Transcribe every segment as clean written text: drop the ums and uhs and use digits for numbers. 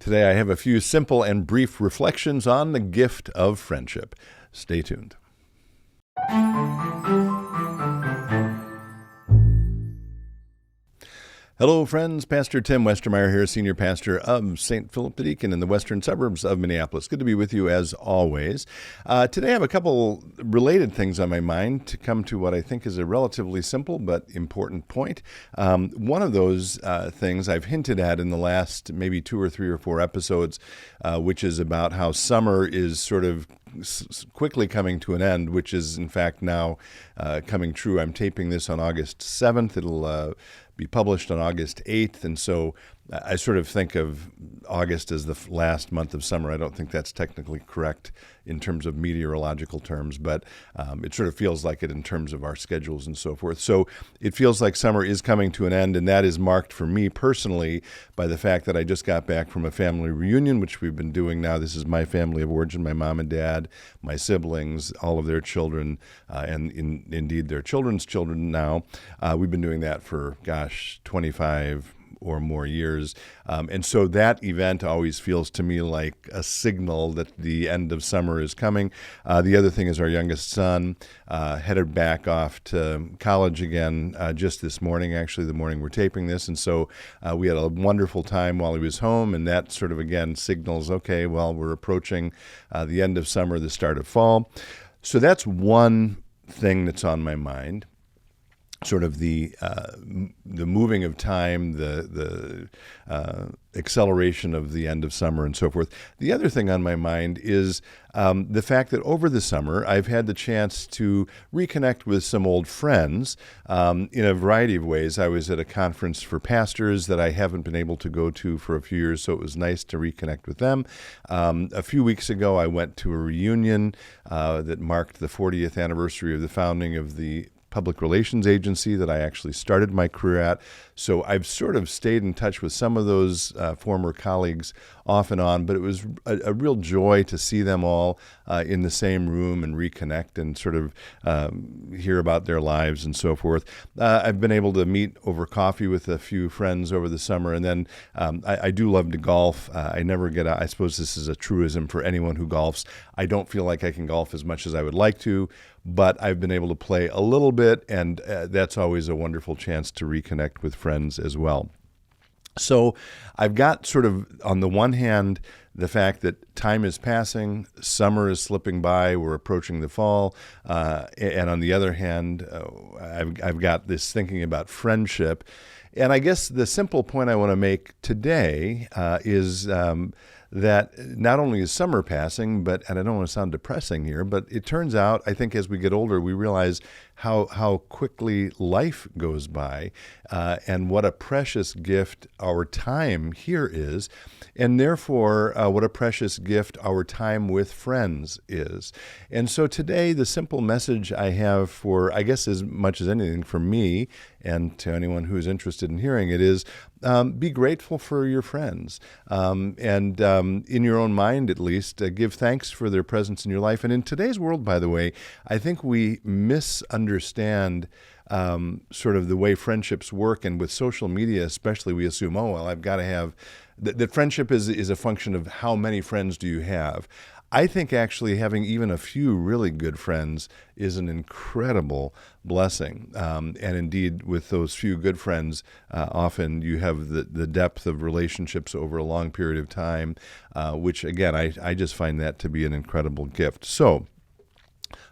Today I have a few simple and brief reflections on the gift of friendship. Stay tuned. Hello, friends. Pastor Tim Westermeyer here, Senior Pastor of St. Philip the Deacon in the western suburbs of Minneapolis. Good to be with you as always. Today I have a couple related things on my mind to come to what I think is a relatively simple but important point. One of those things I've hinted at in the last maybe 2 or 3 or 4 episodes, which is about how summer is sort of quickly coming to an end, which is in fact now coming true. I'm taping this on August 7th. It'll be published on August 8th, and so I sort of think of August as the last month of summer. I don't think that's technically correct in terms of meteorological terms, but it sort of feels like it in terms of our schedules and so forth. So it feels like summer is coming to an end, and that is marked for me personally by the fact that I just got back from a family reunion, which we've been doing now. This is my family of origin, my mom and dad, my siblings, all of their children, and indeed their children's children now. We've been doing that for, 25 or more years. And so that event always feels to me like a signal that the end of summer is coming. The other thing is our youngest son headed back off to college again just this morning, actually the morning we're taping this. And so we had a wonderful time while he was home, and that sort of, again, signals, okay, well, we're approaching the end of summer, the start of fall. So that's one thing that's on my mind. Sort of the moving of time, the acceleration of the end of summer and so forth. The other thing on my mind is the fact that over the summer I've had the chance to reconnect with some old friends in a variety of ways. I was at a conference for pastors that I haven't been able to go to for a few years, so it was nice to reconnect with them. A few weeks ago I went to a reunion that marked the 40th anniversary of the founding of the public relations agency that I actually started my career at. So I've sort of stayed in touch with some of those former colleagues off and on, but it was a real joy to see them all in the same room and reconnect and sort of hear about their lives and so forth. I've been able to meet over coffee with a few friends over the summer, and then I do love to golf. I never get out. I suppose this is a truism for anyone who golfs. I don't feel like I can golf as much as I would like to, but I've been able to play a little bit, and that's always a wonderful chance to reconnect with friends as well. So I've got sort of, on the one hand, the fact that time is passing, summer is slipping by, we're approaching the fall, and on the other hand, I've got this thinking about friendship. And I guess the simple point I want to make today is that not only is summer passing, and I don't want to sound depressing here, but it turns out, I think as we get older, we realize how quickly life goes by and what a precious gift our time here is, and therefore what a precious gift our time with friends is. And so today, the simple message I have for, I guess as much as anything for me and to anyone who's interested in hearing it is, be grateful for your friends. And in your own mind, at least, give thanks for their presence in your life. And in today's world, by the way, I think we misunderstand sort of the way friendships work. And with social media especially, we assume, oh, well, I've got to have, that friendship is a function of how many friends do you have. I think actually having even a few really good friends is an incredible blessing. And indeed, with those few good friends, often you have the depth of relationships over a long period of time, which, again, I just find that to be an incredible gift. So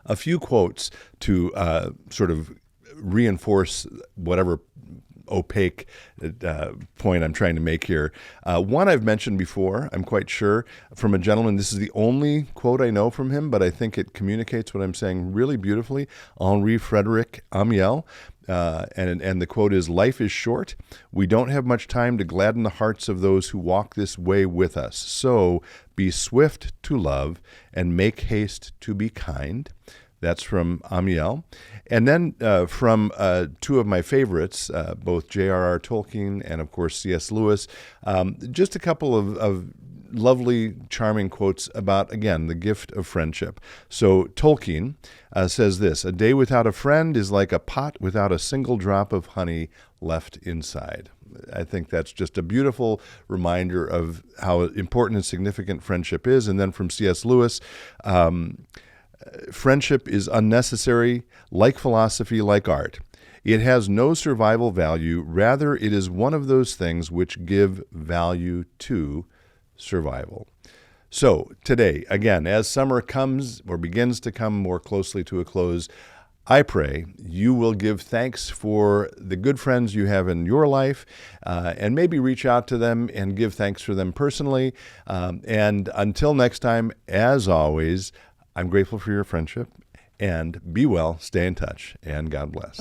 a few quotes to sort of reinforce whatever opaque point I'm trying to make here. One I've mentioned before, I'm quite sure, from a gentleman. This is the only quote I know from him, but I think it communicates what I'm saying really beautifully. Henri-Frédéric Amiel. And the quote is, "Life is short. We don't have much time to gladden the hearts of those who walk this way with us. So be swift to love and make haste to be kind." That's from Amiel. And then from two of my favorites, both J.R.R. Tolkien and, of course, C.S. Lewis, just a couple of lovely, charming quotes about, again, the gift of friendship. So Tolkien says this: "A day without a friend is like a pot without a single drop of honey left inside." I think that's just a beautiful reminder of how important and significant friendship is. And then from C.S. Lewis, friendship is unnecessary, like philosophy, like art. It has no survival value. Rather, it is one of those things which give value to survival. So today, again, as summer comes or begins to come more closely to a close, I pray you will give thanks for the good friends you have in your life, and maybe reach out to them and give thanks for them personally. And until next time, as always, I'm grateful for your friendship, and be well, stay in touch, and God bless.